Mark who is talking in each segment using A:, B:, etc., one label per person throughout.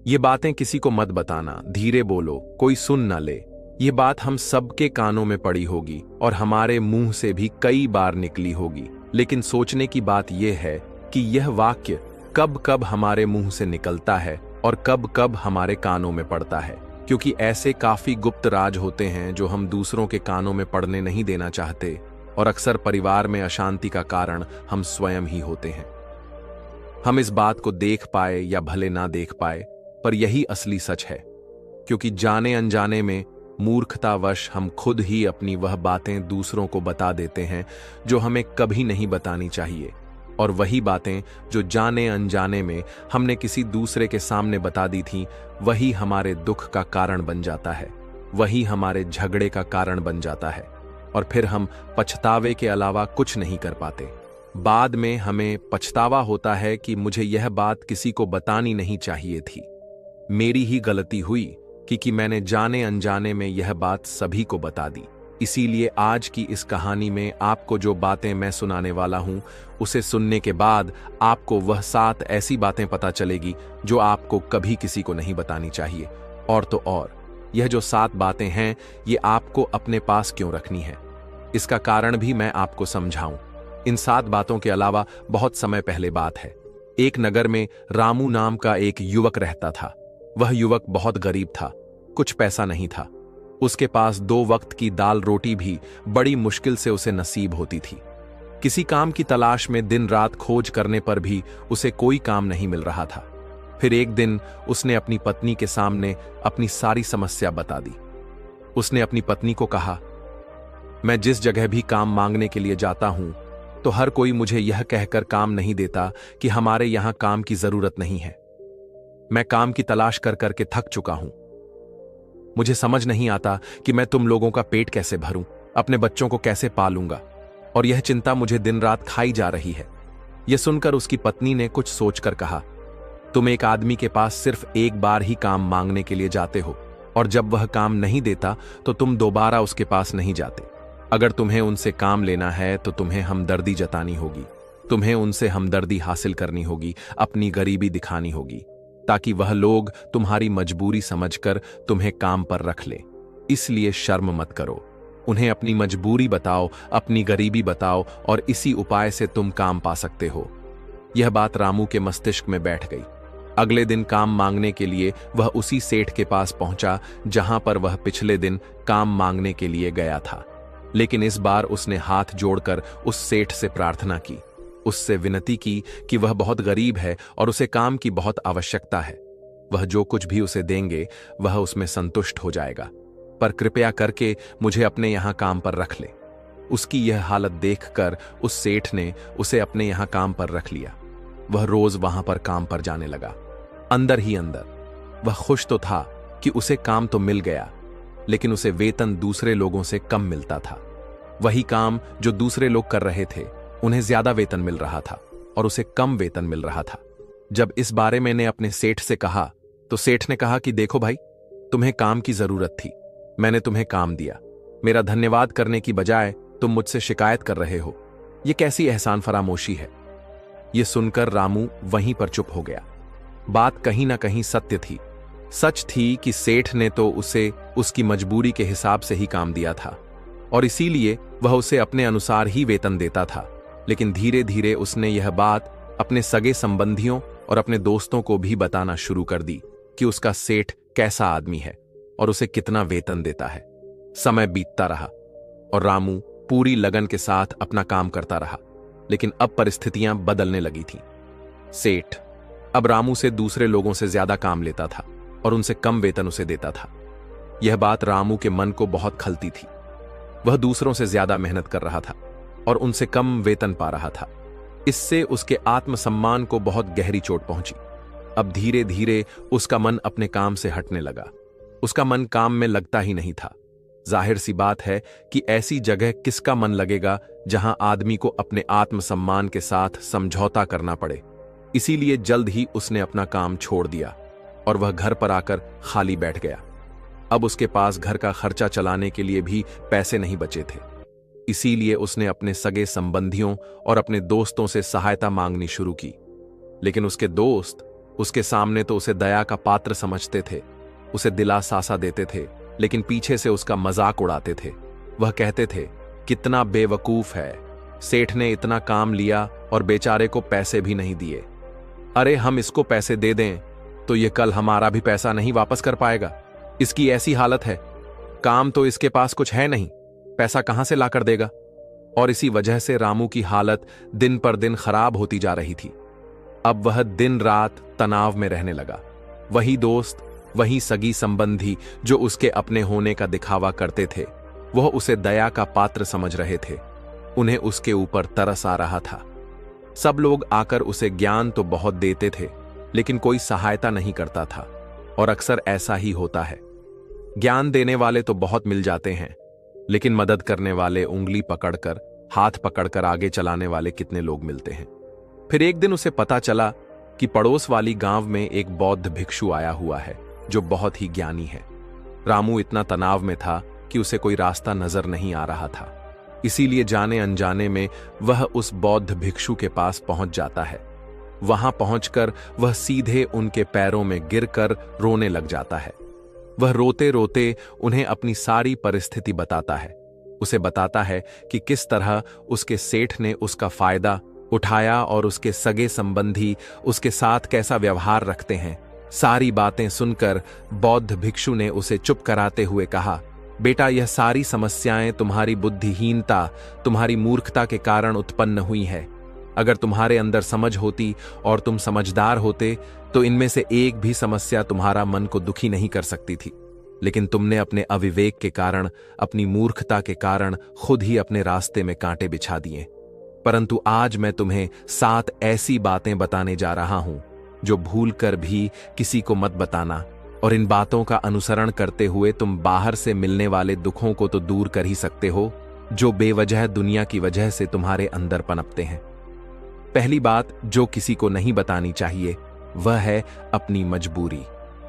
A: ये बातें किसी को मत बताना, धीरे बोलो, कोई सुन न ले। ये बात हम सबके कानों में पड़ी होगी और हमारे मुंह से भी कई बार निकली होगी, लेकिन सोचने की बात यह है कि यह वाक्य कब कब हमारे मुंह से निकलता है और कब कब हमारे कानों में पड़ता है, क्योंकि ऐसे काफी गुप्त राज होते हैं जो हम दूसरों के कानों में पड़ने नहीं देना चाहते, और अक्सर परिवार में अशांति का कारण हम स्वयं ही होते हैं। हम इस बात को देख पाए या भले ना देख पाए, पर यही असली सच है, क्योंकि जाने अनजाने में मूर्खतावश हम खुद ही अपनी वह बातें दूसरों को बता देते हैं जो हमें कभी नहीं बतानी चाहिए, और वही बातें जो जाने अनजाने में हमने किसी दूसरे के सामने बता दी थीं, वही हमारे दुख का कारण बन जाता है, वही हमारे झगड़े का कारण बन जाता है, और फिर हम पछतावे के अलावा कुछ नहीं कर पाते। बाद में हमें पछतावा होता है कि मुझे यह बात किसी को बतानी नहीं चाहिए थी, मेरी ही गलती हुई कि मैंने जाने अनजाने में यह बात सभी को बता दी। इसीलिए आज की इस कहानी में आपको जो बातें मैं सुनाने वाला हूं, उसे सुनने के बाद आपको वह 7 ऐसी बातें पता चलेगी जो आपको कभी किसी को नहीं बतानी चाहिए। और तो और, यह जो 7 बातें हैं, ये आपको अपने पास क्यों रखनी है, इसका कारण भी मैं आपको समझाऊं। इन 7 बातों के अलावा बहुत समय पहले बात है। एक नगर में रामू नाम का एक युवक रहता था। वह युवक बहुत गरीब था, कुछ पैसा नहीं था। उसके पास 2 वक्त की दाल रोटी भी बड़ी मुश्किल से उसे नसीब होती थी। किसी काम की तलाश में दिन रात खोज करने पर भी उसे कोई काम नहीं मिल रहा था। फिर एक दिन उसने अपनी पत्नी के सामने अपनी सारी समस्या बता दी। उसने अपनी पत्नी को कहा, मैं जिस जगह भी काम मांगने के लिए जाता हूं, तो हर कोई मुझे यह कहकर काम नहीं देता कि हमारे यहां काम की जरूरत नहीं है। मैं काम की तलाश कर करके थक चुका हूं। मुझे समझ नहीं आता कि मैं तुम लोगों का पेट कैसे भरूं, अपने बच्चों को कैसे पालूंगा, और यह चिंता मुझे दिन रात खाई जा रही है। यह सुनकर उसकी पत्नी ने कुछ सोचकर कहा, तुम एक आदमी के पास सिर्फ एक बार ही काम मांगने के लिए जाते हो, और जब वह काम नहीं देता तो तुम दोबारा उसके पास नहीं जाते। अगर तुम्हें उनसे काम लेना है तो तुम्हें हमदर्दी जतानी होगी, तुम्हें उनसे हमदर्दी हासिल करनी होगी, अपनी गरीबी दिखानी होगी, ताकि वह लोग तुम्हारी मजबूरी समझकर तुम्हें काम पर रख ले। इसलिए शर्म मत करो, उन्हें अपनी मजबूरी बताओ, अपनी गरीबी बताओ, और इसी उपाय से तुम काम पा सकते हो। यह बात रामू के मस्तिष्क में बैठ गई। अगले दिन काम मांगने के लिए वह उसी सेठ के पास पहुंचा जहां पर वह पिछले दिन काम मांगने के लिए गया था। लेकिन इस बार उसने हाथ जोड़कर उस सेठ से प्रार्थना की, उससे विनती की कि वह बहुत गरीब है और उसे काम की बहुत आवश्यकता है। वह जो कुछ भी उसे देंगे वह उसमें संतुष्ट हो जाएगा, पर कृपया करके मुझे अपने यहां काम पर रख ले। उसकी यह हालत देखकर उस सेठ ने उसे अपने यहां काम पर रख लिया। वह रोज वहां पर काम पर जाने लगा। अंदर ही अंदर वह खुश तो था कि उसे काम तो मिल गया, लेकिन उसे वेतन दूसरे लोगों से कम मिलता था। वही काम जो दूसरे लोग कर रहे थे, उन्हें ज्यादा वेतन मिल रहा था और उसे कम वेतन मिल रहा था। जब इस बारे मैंने अपने सेठ से कहा, तो सेठ ने कहा कि देखो भाई, तुम्हें काम की जरूरत थी, मैंने तुम्हें काम दिया, मेरा धन्यवाद करने की बजाय तुम मुझसे शिकायत कर रहे हो, यह कैसी एहसान फरामोशी है। यह सुनकर रामू वहीं पर चुप हो गया। बात कहीं ना कहीं सत्य थी। सच थी कि सेठ ने तो उसे उसकी मजबूरी के हिसाब से ही काम दिया था, और इसीलिए वह उसे अपने अनुसार ही वेतन देता था। लेकिन धीरे धीरे उसने यह बात अपने सगे संबंधियों और अपने दोस्तों को भी बताना शुरू कर दी कि उसका सेठ कैसा आदमी है और उसे कितना वेतन देता है। समय बीतता रहा और रामू पूरी लगन के साथ अपना काम करता रहा, लेकिन अब परिस्थितियां बदलने लगी थीं। सेठ अब रामू से दूसरे लोगों से ज्यादा काम लेता था और उनसे कम वेतन उसे देता था। यह बात रामू के मन को बहुत खलती थी। वह दूसरों से ज्यादा मेहनत कर रहा था और उनसे कम वेतन पा रहा था। इससे उसके आत्मसम्मान को बहुत गहरी चोट पहुंची। अब धीरे धीरे उसका मन अपने काम से हटने लगा। उसका मन काम में लगता ही नहीं था। जाहिर सी बात है कि ऐसी जगह किसका मन लगेगा जहां आदमी को अपने आत्मसम्मान के साथ समझौता करना पड़े। इसीलिए जल्द ही उसने अपना काम छोड़ दिया और वह घर पर आकर खाली बैठ गया। अब उसके पास घर का खर्चा चलाने के लिए भी पैसे नहीं बचे थे। इसीलिए उसने अपने सगे संबंधियों और अपने दोस्तों से सहायता मांगनी शुरू की। लेकिन उसके दोस्त उसके सामने तो उसे दया का पात्र समझते थे, उसे दिलासा देते थे, लेकिन पीछे से उसका मजाक उड़ाते थे। वह कहते थे, कितना बेवकूफ है, सेठ ने इतना काम लिया और बेचारे को पैसे भी नहीं दिए। अरे हम इसको पैसे दे दें तो ये कल हमारा भी पैसा नहीं वापस कर पाएगा। इसकी ऐसी हालत है, काम तो इसके पास कुछ है नहीं, पैसा कहां से लाकर देगा। और इसी वजह से रामू की हालत दिन पर दिन खराब होती जा रही थी। अब वह दिन रात तनाव में रहने लगा। वही दोस्त, वही सगी संबंधी जो उसके अपने होने का दिखावा करते थे, वह उसे दया का पात्र समझ रहे थे। उन्हें उसके ऊपर तरस आ रहा था। सब लोग आकर उसे ज्ञान तो बहुत देते थे, लेकिन कोई सहायता नहीं करता था। और अक्सर ऐसा ही होता है, ज्ञान देने वाले तो बहुत मिल जाते हैं, लेकिन मदद करने वाले, उंगली पकड़कर, हाथ पकड़कर आगे चलाने वाले कितने लोग मिलते हैं। फिर एक दिन उसे पता चला कि पड़ोस वाली गांव में एक बौद्ध भिक्षु आया हुआ है जो बहुत ही ज्ञानी है। रामू इतना तनाव में था कि उसे कोई रास्ता नजर नहीं आ रहा था। इसीलिए जाने अनजाने में वह उस बौद्ध भिक्षु के पास पहुंच जाता है। वहां पहुंचकर वह सीधे उनके पैरों में गिरकर रोने लग जाता है। वह रोते रोते उन्हें अपनी सारी परिस्थिति बताता है। उसे बताता है कि किस तरह उसके सेठ ने उसका फायदा उठाया और उसके सगे संबंधी उसके साथ कैसा व्यवहार रखते हैं। सारी बातें सुनकर बौद्ध भिक्षु ने उसे चुप कराते हुए कहा, बेटा, यह सारी समस्याएं तुम्हारी बुद्धिहीनता, तुम्हारी मूर्खता के कारण उत्पन्न हुई है। अगर तुम्हारे अंदर समझ होती और तुम समझदार होते तो इनमें से एक भी समस्या तुम्हारा मन को दुखी नहीं कर सकती थी। लेकिन तुमने अपने अविवेक के कारण, अपनी मूर्खता के कारण खुद ही अपने रास्ते में कांटे बिछा दिए। परंतु आज मैं तुम्हें 7 ऐसी बातें बताने जा रहा हूं जो भूलकर भी किसी को मत बताना। और इन बातों का अनुसरण करते हुए तुम बाहर से मिलने वाले दुखों को तो दूर कर ही सकते हो जो बेवजह दुनिया की वजह से तुम्हारे अंदर पनपते हैं। पहली बात जो किसी को नहीं बतानी चाहिए वह है अपनी मजबूरी।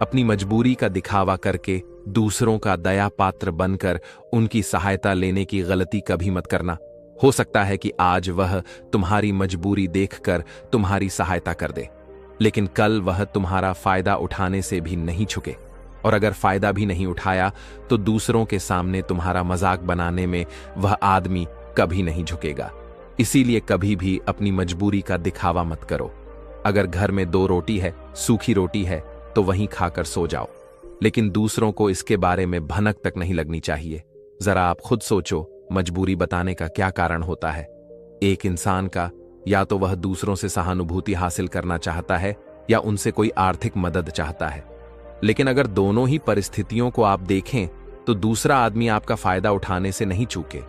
A: अपनी मजबूरी का दिखावा करके दूसरों का दया पात्र बनकर उनकी सहायता लेने की गलती कभी मत करना। हो सकता है कि आज वह तुम्हारी मजबूरी देखकर तुम्हारी सहायता कर दे, लेकिन कल वह तुम्हारा फायदा उठाने से भी नहीं झुके। और अगर फायदा भी नहीं उठाया तो दूसरों के सामने तुम्हारा मजाक बनाने में वह आदमी कभी नहीं झुकेगा। इसीलिए कभी भी अपनी मजबूरी का दिखावा मत करो। अगर घर में 2 रोटी है, सूखी रोटी है, तो वहीं खाकर सो जाओ, लेकिन दूसरों को इसके बारे में भनक तक नहीं लगनी चाहिए। जरा आप खुद सोचो, मजबूरी बताने का क्या कारण होता है। एक इंसान का या तो वह दूसरों से सहानुभूति हासिल करना चाहता है या उनसे कोई आर्थिक मदद चाहता है। लेकिन अगर दोनों ही परिस्थितियों को आप देखें तो दूसरा आदमी आपका फायदा उठाने से नहीं चूके,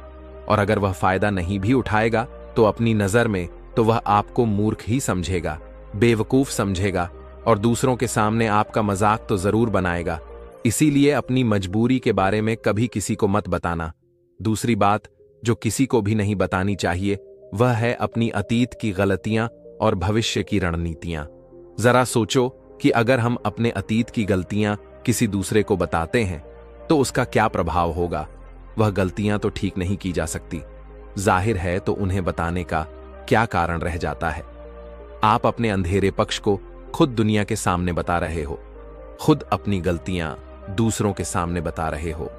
A: और अगर वह फायदा नहीं भी उठाएगा तो अपनी नजर में तो वह आपको मूर्ख ही समझेगा, बेवकूफ समझेगा, और दूसरों के सामने आपका मजाक तो जरूर बनाएगा। इसीलिए अपनी मजबूरी के बारे में कभी किसी को मत बताना। दूसरी बात जो किसी को भी नहीं बतानी चाहिए वह है अपनी अतीत की गलतियां और भविष्य की रणनीतियां। जरा सोचो कि अगर हम अपने अतीत की गलतियां किसी दूसरे को बताते हैं तो उसका क्या प्रभाव होगा। वह गलतियां तो ठीक नहीं की जा सकती, जाहिर है, तो उन्हें बताने का क्या कारण रह जाता है। आप अपने अंधेरे पक्ष को खुद दुनिया के सामने बता रहे हो, खुद अपनी गलतियां दूसरों के सामने बता रहे हो।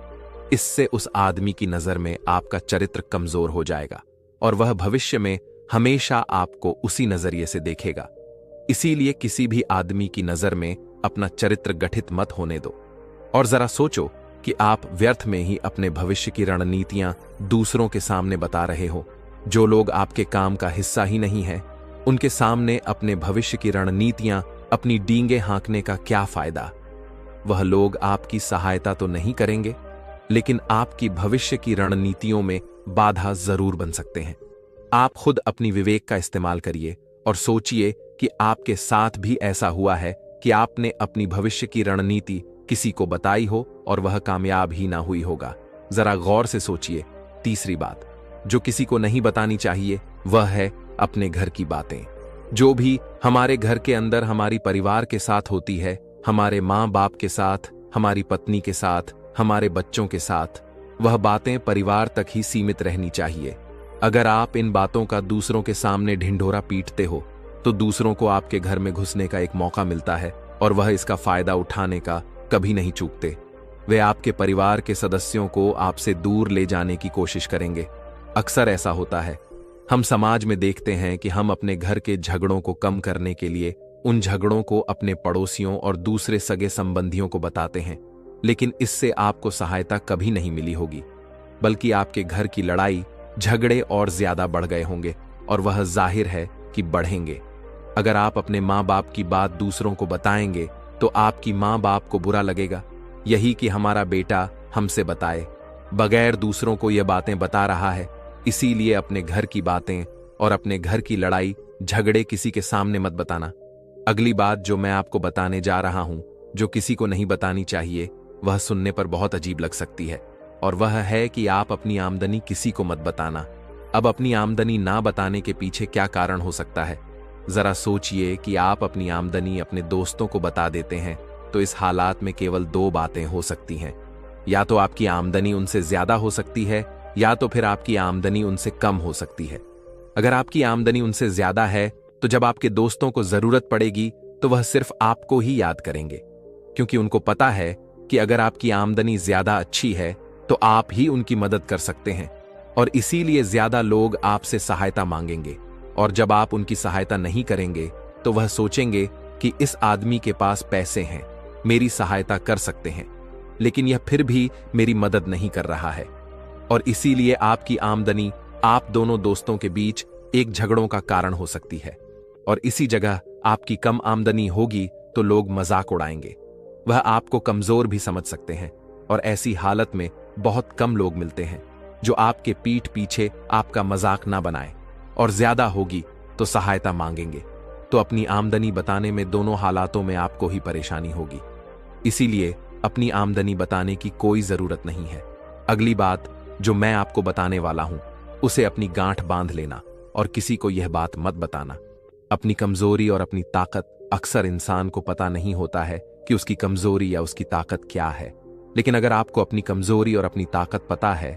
A: इससे उस आदमी की नजर में आपका चरित्र कमजोर हो जाएगा और वह भविष्य में हमेशा आपको उसी नजरिए से देखेगा। इसीलिए किसी भी आदमी की नजर में अपना चरित्र गठित मत होने दो। और जरा सोचो कि आप व्यर्थ में ही अपने भविष्य की रणनीतियां दूसरों के सामने बता रहे हो। जो लोग आपके काम का हिस्सा ही नहीं है, उनके सामने अपने भविष्य की रणनीतियां, अपनी डींगे हाँकने का क्या फायदा। वह लोग आपकी सहायता तो नहीं करेंगे, लेकिन आपकी भविष्य की रणनीतियों में बाधा जरूर बन सकते हैं। आप खुद अपनी विवेक का इस्तेमाल करिए और सोचिए कि आपके साथ भी ऐसा हुआ है कि आपने अपनी भविष्य की रणनीति किसी को बताई हो और वह कामयाब ही ना हुई होगा। जरा गौर से सोचिए। तीसरी बात जो किसी को नहीं बतानी चाहिए वह है अपने घर की बातें। जो भी हमारे घर के अंदर हमारी परिवार के साथ होती है, हमारे माँ बाप के साथ, हमारी पत्नी के साथ, हमारे बच्चों के साथ, वह बातें परिवार तक ही सीमित रहनी चाहिए। अगर आप इन बातों का दूसरों के सामने ढिंढोरा पीटते हो तो दूसरों को आपके घर में घुसने का एक मौका मिलता है और वह इसका फायदा उठाने का कभी नहीं चूकते। वे आपके परिवार के सदस्यों को आपसे दूर ले जाने की कोशिश करेंगे। अक्सर ऐसा होता है। हम समाज में देखते हैं कि हम अपने घर के झगड़ों को कम करने के लिए उन झगड़ों को अपने पड़ोसियों और दूसरे सगे संबंधियों को बताते हैं, लेकिन इससे आपको सहायता कभी नहीं मिली होगी, बल्कि आपके घर की लड़ाई झगड़े और ज्यादा बढ़ गए होंगे, और वह जाहिर है कि बढ़ेंगे। अगर आप अपने माँ बाप की बात दूसरों को बताएंगे तो आपकी माँ बाप को बुरा लगेगा, यही कि हमारा बेटा हमसे बताए बगैर दूसरों को यह बातें बता रहा है। इसीलिए अपने घर की बातें और अपने घर की लड़ाई झगड़े किसी के सामने मत बताना। अगली बात जो मैं आपको बताने जा रहा हूं, जो किसी को नहीं बतानी चाहिए, वह सुनने पर बहुत अजीब लग सकती है, और वह है कि आप अपनी आमदनी किसी को मत बताना। अब अपनी आमदनी ना बताने के पीछे क्या कारण हो सकता है? जरा सोचिए कि आप अपनी आमदनी अपने दोस्तों को बता देते हैं तो इस हालात में केवल दो बातें हो सकती हैं। या तो आपकी आमदनी उनसे ज्यादा हो सकती है, या तो फिर आपकी आमदनी उनसे कम हो सकती है। अगर आपकी आमदनी उनसे ज्यादा है तो जब आपके दोस्तों को जरूरत पड़ेगी तो वह सिर्फ आपको ही याद करेंगे, क्योंकि उनको पता है कि अगर आपकी आमदनी ज्यादा अच्छी है तो आप ही उनकी मदद कर सकते हैं, और इसीलिए ज्यादा लोग आपसे सहायता मांगेंगे। और जब आप उनकी सहायता नहीं करेंगे तो वह सोचेंगे कि इस आदमी के पास पैसे हैं, मेरी सहायता कर सकते हैं, लेकिन यह फिर भी मेरी मदद नहीं कर रहा है। और इसीलिए आपकी आमदनी आप दोनों दोस्तों के बीच एक झगड़ों का कारण हो सकती है। और इसी जगह आपकी कम आमदनी होगी तो लोग मजाक उड़ाएंगे, वह आपको कमजोर भी समझ सकते हैं, और ऐसी हालत में बहुत कम लोग मिलते हैं जो आपके पीठ पीछे आपका मजाक ना बनाए, और ज्यादा होगी तो सहायता मांगेंगे। तो अपनी आमदनी बताने में दोनों हालातों में आपको ही परेशानी होगी। इसीलिए अपनी आमदनी बताने की कोई जरूरत नहीं है। अगली बात जो मैं आपको बताने वाला हूं, उसे अपनी गांठ बांध लेना और किसी को यह बात मत बताना। अपनी कमजोरी और अपनी ताकत अक्सर इंसान को पता नहीं होता है कि उसकी कमजोरी या उसकी ताकत क्या है। लेकिन अगर आपको अपनी कमजोरी और अपनी ताकत पता है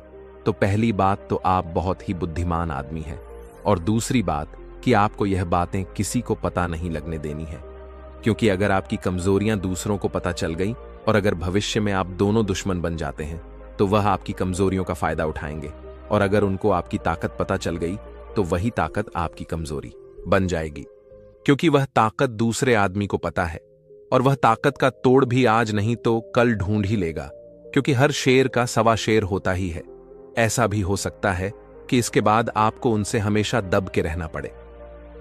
A: तो पहली बात तो आप बहुत ही बुद्धिमान आदमी हैं, और दूसरी बात कि आपको यह बातें किसी को पता नहीं लगने देनी है, क्योंकि अगर आपकी कमजोरियां दूसरों को पता चल गई और अगर भविष्य में आप दोनों दुश्मन बन जाते हैं तो वह आपकी कमजोरियों का फायदा उठाएंगे, और अगर उनको आपकी ताकत पता चल गई तो वही ताकत आपकी कमजोरी बन जाएगी, क्योंकि वह ताकत दूसरे आदमी को पता है, और वह ताकत का तोड़ भी आज नहीं तो कल ढूंढ ही लेगा, क्योंकि हर शेर का सवा शेर होता ही है। ऐसा भी हो सकता है कि इसके बाद आपको उनसे हमेशा दब के रहना पड़े।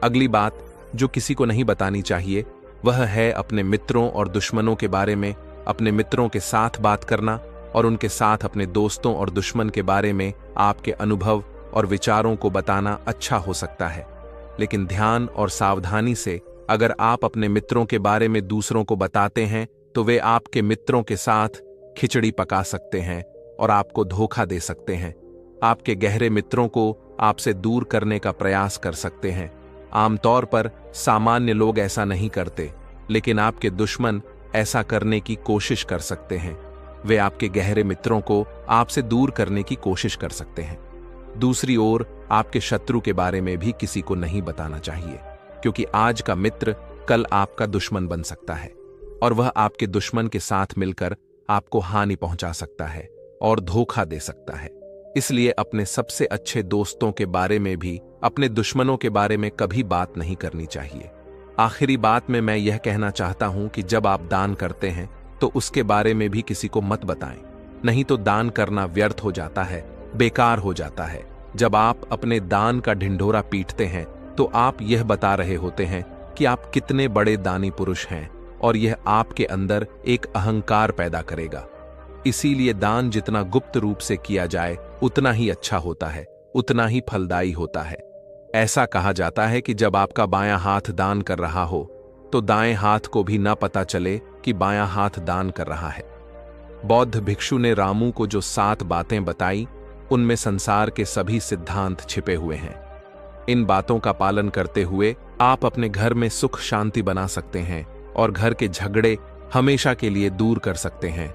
A: अगली बात जो किसी को नहीं बतानी चाहिए वह है अपने मित्रों और दुश्मनों के बारे में। अपने मित्रों के साथ बात करना और उनके साथ अपने दोस्तों और दुश्मन के बारे में आपके अनुभव और विचारों को बताना अच्छा हो सकता है, लेकिन ध्यान और सावधानी से अगर आप अपने मित्रों के बारे में दूसरों को बताते हैं तो वे आपके मित्रों के साथ खिचड़ी पका सकते हैं और आपको धोखा दे सकते हैं। आपके गहरे मित्रों को आपसे दूर करने का प्रयास कर सकते हैं। आमतौर पर सामान्य लोग ऐसा नहीं करते, लेकिन आपके दुश्मन ऐसा करने की कोशिश कर सकते हैं। वे आपके गहरे मित्रों को आपसे दूर करने की कोशिश कर सकते हैं। दूसरी ओर आपके शत्रु के बारे में भी किसी को नहीं बताना चाहिए, क्योंकि आज का मित्र कल आपका दुश्मन बन सकता है, और वह आपके दुश्मन के साथ मिलकर आपको हानि पहुंचा सकता है और धोखा दे सकता है। इसलिए अपने सबसे अच्छे दोस्तों के बारे में भी अपने दुश्मनों के बारे में कभी बात नहीं करनी चाहिए। आखिरी बात में मैं यह कहना चाहता हूं कि जब आप दान करते हैं तो उसके बारे में भी किसी को मत बताएं, नहीं तो दान करना व्यर्थ हो जाता है, बेकार हो जाता है। जब आप अपने दान का ढिंढोरा पीटते हैं तो आप यह बता रहे होते हैं कि आप कितने बड़े दानी पुरुष हैं, और यह आपके अंदर एक अहंकार पैदा करेगा। इसीलिए दान जितना गुप्त रूप से किया जाए उतना ही अच्छा होता है, उतना ही फलदायी होता है। ऐसा कहा जाता है कि जब आपका बायां हाथ दान कर रहा हो तो दाएं हाथ को भी ना पता चले कि बायां हाथ दान कर रहा है। बौद्ध भिक्षु ने रामू को जो 7 बातें बताई उनमें संसार के सभी सिद्धांत छिपे हुए हैं। इन बातों का पालन करते हुए आप अपने घर में सुख शांति बना सकते हैं और घर के झगड़े हमेशा के लिए दूर कर सकते हैं।